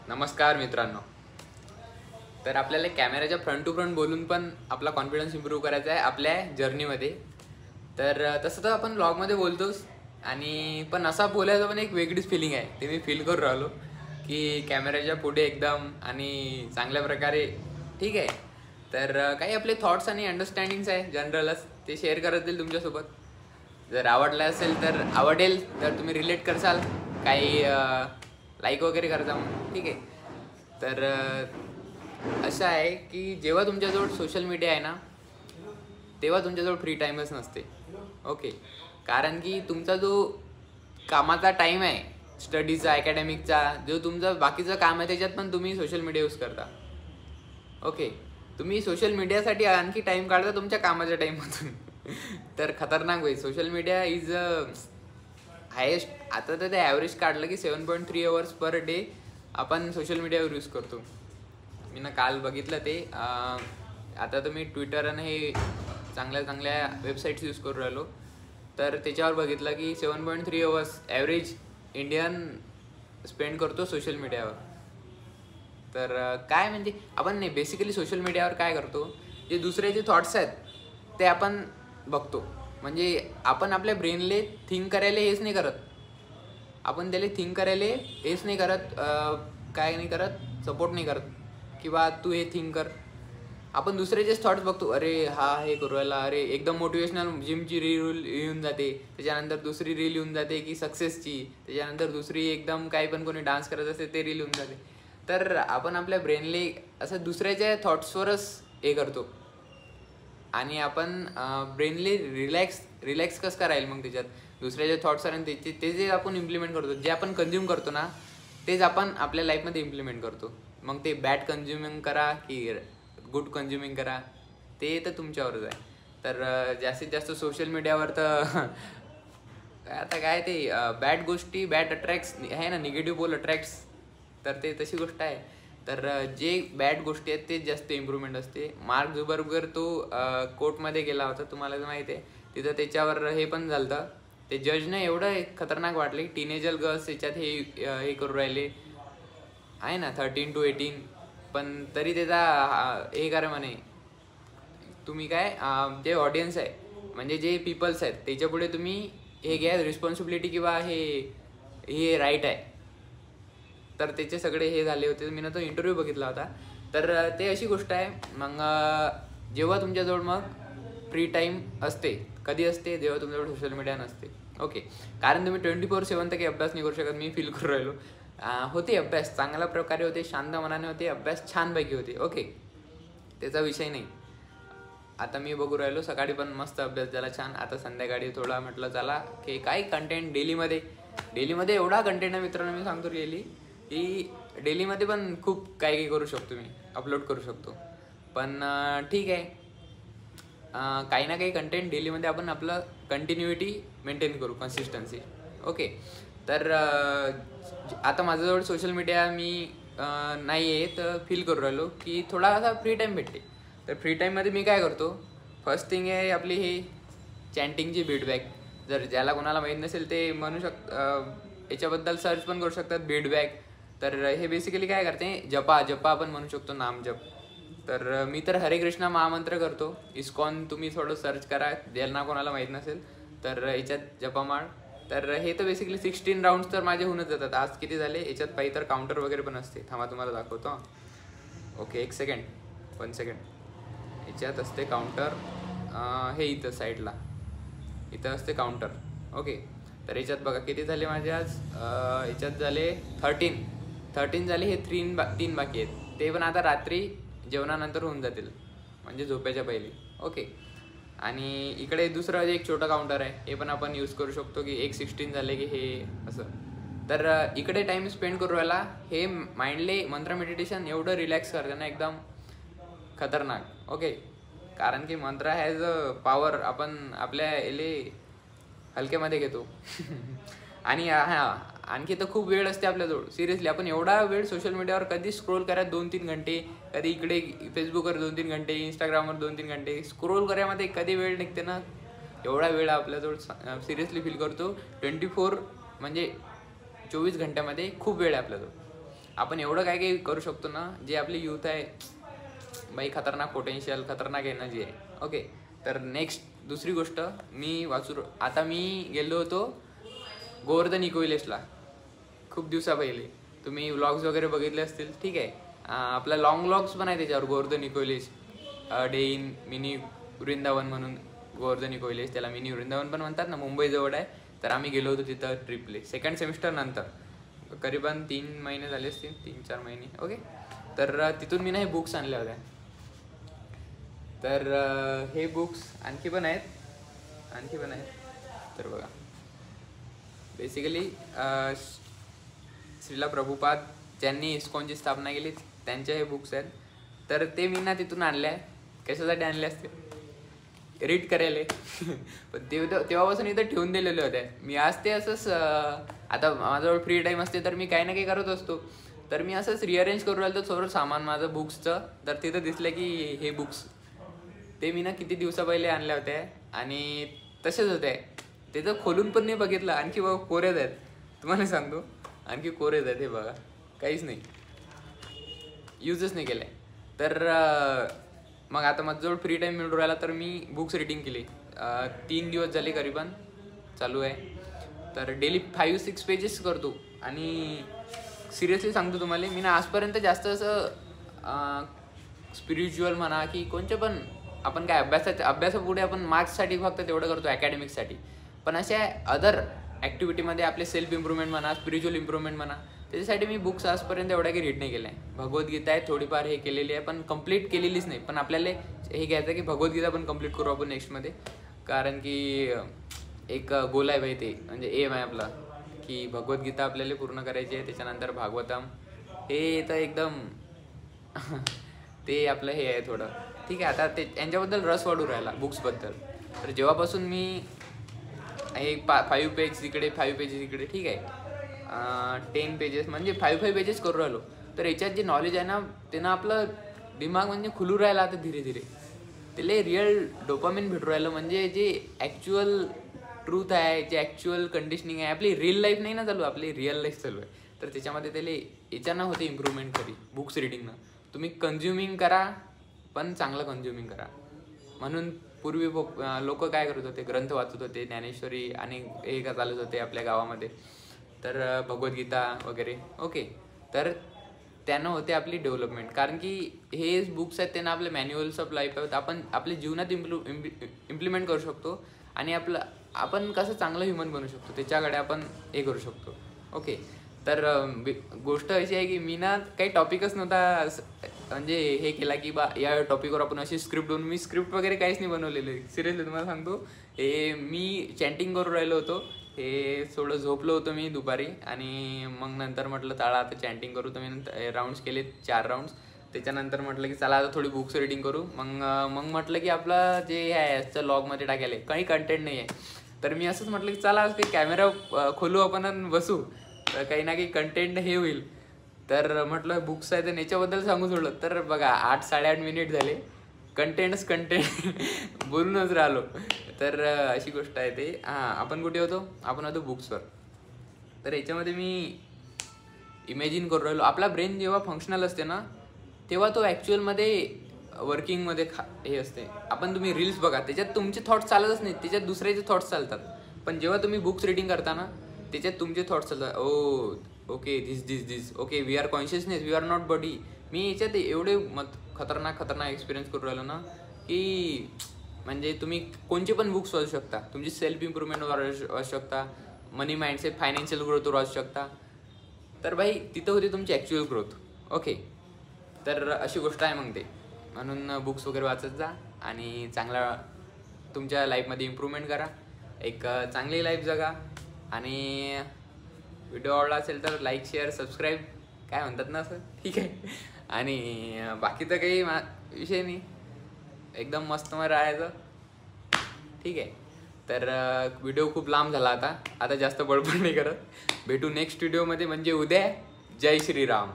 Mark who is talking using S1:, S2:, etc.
S1: नमस्कार मित्रांनो. तर आपल्याला कॅमेऱ्याच्या फ्रंट टू फ्रंट बोलून पण आपला कॉन्फिडन्स इम्प्रूव्ह करायचा आहे आपल्या जर्नीमध्ये. तर तसं तर आपण ब्लॉगमध्ये बोलतोच आणि पण असा बोलायचं पण एक वेगळीच फिलिंग आहे, ते मी फील करून राहिलो की कॅमेऱ्याच्या पुढे एकदम आणि चांगल्या प्रकारे ठीक आहे. तर काही आपले थॉट्स आणि अंडरस्टँडिंग्स आहे जनरलच, ते शेअर करत येईल तुमच्यासोबत. जर आवडलं असेल तर आवडेल, तर तुम्ही रिलेट करसाल, काही लाईक वगैरे करता मग ठीक आहे. तर असं आहे की जेव्हा तुमच्याजवळ सोशल मीडिया आहे ना, तेव्हा तुमच्याजवळ फ्री टाईमच नसते. ओके, कारण की तुमचा जो कामाचा टाईम आहे, स्टडीचा, अकॅडमिकचा, जो तुमचं बाकीचं काम आहे, त्याच्यात पण तुम्ही सोशल मीडिया यूज करता. ओके, तुम्ही सोशल मीडियासाठी आणखी टाईम काढता तुमच्या कामाच्या टाईममधून. तर खतरनाक होईल. Social media is highest. आता तर ते ॲव्हरेज काढलं की 7.3 hours पर डे आपण सोशल मीडियावर यूज करतो. मी ना काल बघितलं ते. आता तर मी ट्विटर आणि हे चांगल्या चांगल्या वेबसाईट्स यूज करून राहिलो. तर त्याच्यावर बघितलं की 7.3 hours ॲव्हरेज इंडियन स्पेंड करतो सोशल मीडियावर. तर काय म्हणजे आपण नाही, बेसिकली सोशल मीडियावर काय करतो, जे दुसरे थॉट्स आहेत ते आपण बघतो. म्हणजे आपण आपल्या ब्रेनले थिंक करायला हेच नाही करत, आपण त्याला थिंक करायला हेच नाही करत, काय नाही करत, सपोर्ट नाही करत किंवा तू हे थिंक कर. आपण दुसऱ्याचेच थॉट्स बघतो. अरे हा हे करू राहिला, अरे एकदम मोटिवेशनल जिमची रील येऊन जाते, त्याच्यानंतर दुसरी रील येऊन जाते की सक्सेसची, त्याच्यानंतर दुसरी एकदम काही पण कोणी डान्स करत असते ते रील येऊन जाते. तर आपण आपल्या ब्रेनले असं दुसऱ्याच्या थॉट्सवरच हे करतो आणि आपण ब्रेनली रिलॅक्स कसं करायला मग त्याच्यात दुसऱ्याचे थॉट्स आणि ते जे आपण इम्प्लिमेंट करतो, जे आपण कंझ्युम करतो ना, तेच आपण आपल्या लाईफमध्ये इम्प्लिमेंट करतो. मग ते बॅड कंझ्युमिंग करा की गुड कंझ्युमिंग करा, ते तर तुमच्यावरच आहे. तर जास्तीत जास्त सोशल मीडियावर तर आता काय ते बॅड गोष्टी, बॅड अट्रॅक्ट्स आहे ना, निगेटिव्ह पोल अट्रॅक्ट्स, तर ते तशी गोष्ट आहे. तर जे बॅड गोष्टी आहेत तेच जास्त इम्प्रूव्हमेंट असते. मार्क झुकरबर्ग तो कोर्टमध्ये गेला होता, तुम्हाला तर माहिती आहे. तिथं त्याच्यावर हे पण झालं होतं. ते जजने एवढं खतरनाक वाटले, टीनेजर गर्ल्स याच्यात हे करू राहिले आहे ना, 13 to 18, पण तरी त्याचा हे करा म्हणे, तुम्ही काय जे ऑडियन्स आहे म्हणजे जे पीपल्स आहेत त्याच्यापुढे तुम्ही हे घ्या रिस्पॉन्सिबिलिटी किंवा हे राईट आहे. तर त्याचे सगळे हे झाले होते. मी ना तो इंटरव्ह्यू बघितला होता. तर ते अशी गोष्ट आहे. मग जेव्हा तुमच्याजवळ मग फ्री टाईम असते, कधी असते, जेव्हा तुमच्याजवळ सोशल मीडिया नसते. ओके, कारण तुम्ही 24/7 तर काही अभ्यास नाही करू शकत. मी फील करू राहिलो. होते अभ्यास चांगल्या प्रकारे होते, शांत मनाने होते, अभ्यास छानपैकी होते. ओके, त्याचा विषय नाही. आता मी बघू राहिलो, सकाळी पण मस्त अभ्यास झाला छान. आता संध्याकाळी थोडा म्हटलं चला की काय कंटेंट डेलीमध्ये एवढा कंटेंट आहे मित्रांनो, मी सांगतो रिअली की डेलीमध्ये पण खूप काही करू शकतो, मी अपलोड करू शकतो. पण ठीक आहे, काही ना काही कंटेंट डेलीमध्ये आपण आपलं कंटिन्युटी मेंटेन करू, कन्सिस्टन्सी. ओके, तर आता माझ्याजवळ सोशल मीडिया मी नाही आहे, तर फील करू राहिलो की थोडासा फ्री टाईम भेटते. तर फ्री टाईममध्ये मी काय करतो, फर्स्ट थिंग आहे आपली हे चॅन्टिंगची बीटबॅग. जर ज्याला कोणाला माहीत नसेल ते म्हणू याच्याबद्दल सर्च पण करू शकतात, बीटबॅग. तर हे बेसिकली काय करते, जपा आपण म्हणू शकतो, नामजप. तर मी तर हरे कृष्णा महामंत्र करतो. इस्कॉन तुम्ही थोडं सर्च करा, ज्यांना कोणाला माहीत नसेल तर याच्यात जपामाळ. तर हे तर बेसिकली 16 राऊंड्स तर माझे होऊनच जातात. आज किती झाले याच्यात पाहिजे तर काउंटर वगैरे पण असते, थांबा तुम्हाला दाखवतो. Okay, 1 second, 1 second. याच्यात असते काउंटर, हे इथं साईडला इथं असते काउंटर. ओके, तर याच्यात बघा किती झाले माझे आज. याच्यात झाले 13 झाले. हे 3 बाकी आहेत, ते पण आता रात्री जेवणानंतर होऊन जातील, म्हणजे झोपायच्या पहिली. ओके, आणि इकडे दुसरं एक छोटं काउंटर आहे, हे पण आपण यूज करू शकतो की 16 झाले की हे असं. तर इकडे टाईम स्पेंड करू राहिला. हे माइंडले मंत्र मेडिटेशन एवढं रिलॅक्स करतं ना, एकदम खतरनाक. ओके, कारण की मंत्र हॅज अ पॉवर, आपण आपल्या याले हलक्यामध्ये घेतो. आणि आणखी तर खूप वेळ असते आपल्याजवळ. सिरियसली आपण एवढा वेळ सोशल मीडियावर कधी स्क्रोल करा, 2-3 घंटे, कधी इकडे फेसबुकवर 2-3 घंटे, इंस्टाग्रामवर 2-3 घंटे स्क्रोल करायमध्ये कधी वेळ निघते ना, एवढा वेळ आपल्याजवळ. सिरियसली फील करतो 24 म्हणजे 24 घंट्यामध्ये खूप वेळ आहे आपल्याजवळ. आपण एवढं काय काही करू शकतो ना, जे आपली यूथ आहे बाई, खतरनाक पोटेन्शियल, खतरनाक एनर्जी आहे. ओके, तर नेक्स्ट दुसरी गोष्ट मी आता मी गेलो होतो गोवर्धन इको विलेजला खूप दिवसा पहिले. तुम्ही व्लॉग्स वगैरे बघितले असतील, ठीक आहे. आपला लॉंग व्लॉग्स पण आहे त्याच्यावर, Govardhan eco village day in mini Vrindavan म्हणून. गोवर्धन इको विलेज, त्याला मिनी वृंदावन पण म्हणतात ना, मुंबई जवळ आहे. तर आम्ही गेलो होतो तिथं ट्रिपले, सेकंड सेमिस्टर नंतर, करीबन 3 महिने झाले असतील, 3-4 महिने. ओके, तर तिथून मी ना हे बुक्स आणल्या होत्या. तर हे बुक्स आणखी पण आहेत. तर बघा, बेसिकली श्रीला प्रभुपाद ज्यांनी इस्कॉनची स्थापना केली त्यांचे हे बुक्स आहेत. तर ते मी ना तिथून आणले आहे. कशासाठी आणले असते? रीड करायला. पण तेव्हापासून इथं ठेवून दिलेले होते मी. आज ते असंच, आता माझ्याजवळ फ्री टाईम असते तर मी काही ना काही करत असतो. तर मी असंच रिअरेंज करू राहिलो सर्व सामान माझं बुक्सचं. तर तिथं दिसलं की हे बुक्स ते मी ना किती दिवसा पहिले आणल्या होत्या आणि तसेच होते. ते तर खोलून पण नाही बघितलं. आणखी बघा कोरेच आहेत, तुम्हाला सांगतो, आणखी कोरेच आहेत. हे बघा, काहीच नाही, यूजच नाही केलं आहे. तर मग आता माझ्याजवळ फ्री टाईम मिळून राहिला तर मी बुक्स रीडिंग केली. 3 दिवस झाले करीबन चालू आहे. तर डेली 5-6 पेजेस करतो. आणि सिरियसली सांगतो तुम्हाला, मी ना आजपर्यंत जास्त असं स्पिरिच्युअल म्हणा की कोणते पण, आपण काय अभ्यासापुढे आपण मार्क्ससाठी फक्त तेवढं करतो, अकॅडमिक्ससाठी. पण अशा अदर ॲक्टिव्हिटीमध्ये आपले सेल्फ इम्प्रूव्हमेंट म्हणा, स्पिरिच्युअल इम्प्रूव्हमेंट म्हणा, त्याच्यासाठी मी बुक्स आजपर्यंत एवढ्या काही रीड नाही केलं आहे. भगवद्गीता आहे थोडीफार हे केलेली आहे, पण कंप्लीट केलेलीच नाही. पण आपल्याला हे घ्यायचं की भगवद्गीता पण कंप्लीट करू आपण नेक्स्टमध्ये. कारण की एक गोल आहे भाई, ते म्हणजे एम आहे आपला की भगवद्गीता आपल्याला पूर्ण करायची आहे. त्याच्यानंतर भागवतम, हे तर एकदम ते आपलं हे आहे थोडं, ठीक आहे. आता ते यांच्याबद्दल रस वाढू राहिला बुक्सबद्दल. तर जेव्हापासून मी हे 5 पेज इकडे 5 पेजेस इकडे, ठीक आहे, 10 पेजेस म्हणजे 5 पेजेस करू राहिलो. तर याच्यात जे नॉलेज आहे ना, ते ना आपलं दिमाग म्हणजे खुलू राहिला आता धीरे धीरे. त्याला रिअल डोपामिन भेटू राहिलं. म्हणजे जे ॲक्च्युअल ट्रूथ आहे, जे ॲक्च्युअल कंडिशनिंग आहे, आपली रिअल लाईफ नाही ना चालू, आपली रिअल लाईफ चालू आहे. तर त्याच्यामध्ये त्याला याच्यानं होते इम्प्रूव्हमेंट खरी बुक्स रीडिंगनं. तुम्ही कन्झ्युमिंग करा, पण चांगलं कन्झ्युमिंग करा. म्हणून पूर्वी लोक काय करत होते, ग्रंथ वाचत होते, ज्ञानेश्वरी आणि हे का चालत होते आपल्या गावामध्ये, तर भगवद्गीता वगैरे. ओके, तर त्यानं होते आपली डेव्हलपमेंट. कारण की हे बुक्स आहेत त्यांना आपले मॅन्युअल्स ऑफ लाईफ आहेत, आपण आपल्या जीवनात इम्प्लिमेंट करू शकतो. आणि आपण कसं चांगलं ह्युमन बनू शकतो त्याच्याकडे आपण हे करू शकतो. ओके, तर गोष्ट अशी आहे की मी ना काही टॉपिकच नव्हता म्हणजे हे केला की बा या टॉपिकवर आपण अशी स्क्रिप्ट बनवून, मी स्क्रिप्ट वगैरे काहीच नाही बनवलेलं. सिरियसली तुम्हाला सांगतो, हे मी चॅन्टिंग करून राहिलो होतो. हे थोडं झोपलो होतो मी दुपारी आणि मग नंतर म्हटलं चला आता चॅन्टिंग करू. तर मी राऊंड्स केले 4 राऊंड्स. त्याच्यानंतर म्हटलं की चला आता थोडी बुक्स रीडिंग करू. मग म्हटलं की आपलं जे आहे याचं लॉगमध्ये टाकायला काही कंटेंट नाही आहे. तर मी असंच म्हटलं की चला ते कॅमेरा खोलू आपण आणि बसू, तर काही ना काही कंटेंट हे होईल. तर म्हटलं बुक्स आहे तर याच्याबद्दल सांगू सोडलं. तर बघा 8-8.5 मिनिट झाले, कंटेंट बोलूनच राहिलो. तर अशी गोष्ट आहे ते. आपण कुठे होतो? आपण होतो बुक्सवर. तर याच्यामध्ये मी इमॅजिन करू राहिलो, आपला ब्रेन जेव्हा फंक्शनल असते ना तेव्हा तो ॲक्च्युअलमध्ये वर्किंगमध्ये हे असते. तुम्ही रील्स बघा, त्याच्यात तुमचे थॉट्स चालतच नाही, त्याच्यात दुसऱ्याचे थॉट्स चालतात. पण जेव्हा तुम्ही बुक्स रीडिंग करता ना त्याच्यात तुमचे थॉट्स चालतात. Okay, this okay, we are consciousness, we are not body. मी याच्यात एवढे खतरनाक एक्सपिरियन्स करू राहिलो ना की म्हणजे तुम्ही कोणचे पण बुक्स वाचू शकता. तुमची सेल्फ इम्प्रूव्हमेंटवर वाचू शकता, मनी माइंडसेट, फायनान्शियल ग्रोथवर वाचू शकता. तर भाई तिथं होती तुमची ॲक्च्युअल ग्रोथ. ओके, तर अशी गोष्ट आहे मग ते. म्हणून बुक्स वगैरे वाचत जा आणि चांगला तुमच्या लाईफमध्ये इम्प्रूव्हमेंट करा, एक चांगली लाईफ जगा. आणि व्हिडिओ आवडला असेल तर लाईक, शेअर, सबस्क्राईब काय म्हणतात ना असं, ठीक आहे. आणि बाकी तर काही विषय नाही, एकदम मस्त मग राहायचं, ठीक आहे. तर व्हिडिओ खूप लांब झाला आता जास्त बडबड नाही करत. भेटू नेक्स्ट व्हिडिओमध्ये म्हणजे उद्या. जय श्रीराम.